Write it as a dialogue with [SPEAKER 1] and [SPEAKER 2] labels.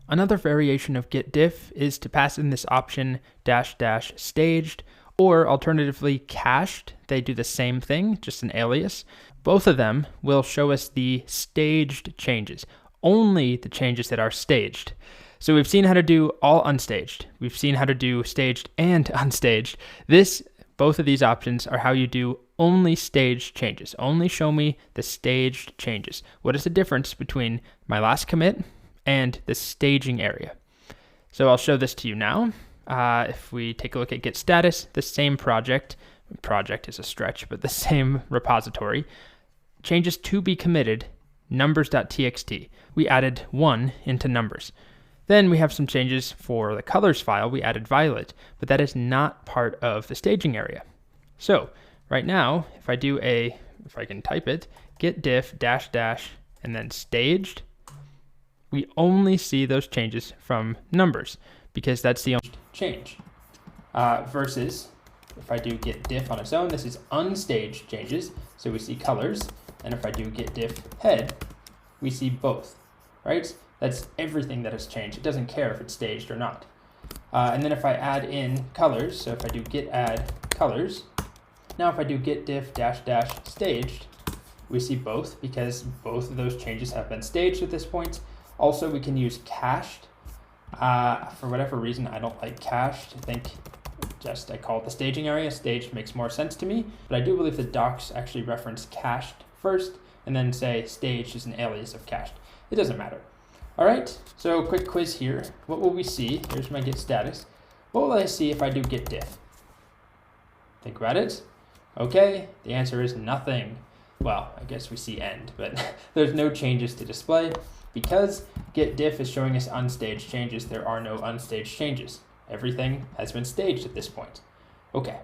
[SPEAKER 1] Another variation of get diff is to pass in this option -- staged, or alternatively cached. They do the same thing, just an alias. Both of them will show us the staged changes, only the changes that are staged. So we've seen how to do all unstaged. We've seen how to do staged and unstaged. Both of these options are how you do only staged changes. Only show me the staged changes. What is the difference between my last commit and the staging area? So I'll show this to you now. If we take a look at git status, the same project is a stretch, but the same repository, changes to be committed, numbers.txt. We added 1 into numbers. Then we have some changes for the colors file. We added violet, but that is not part of the staging area. So right now, if I can type it, git diff -- and then staged, we only see those changes from numbers because that's the only change. Versus if I do git diff on its own, this is unstaged changes. So we see colors. And if I do git diff head, we see both, right? That's everything that has changed. It doesn't care if it's staged or not. And then if I add in colors, so if I do git add colors, now if I do git diff -- staged, we see both because both of those changes have been staged at this point. Also, we can use cached. For whatever reason, I don't like cached. I think I call it the staging area. Staged makes more sense to me, but I do believe the docs actually reference cached first and then say staged is an alias of cached. It doesn't matter. All right, so quick quiz here. What will we see? Here's my git status. What will I see if I do git diff? Think about it. Okay, the answer is nothing. Well, I guess we see end, but there's no changes to display. Because git diff is showing us unstaged changes, there are no unstaged changes. Everything has been staged at this point. Okay.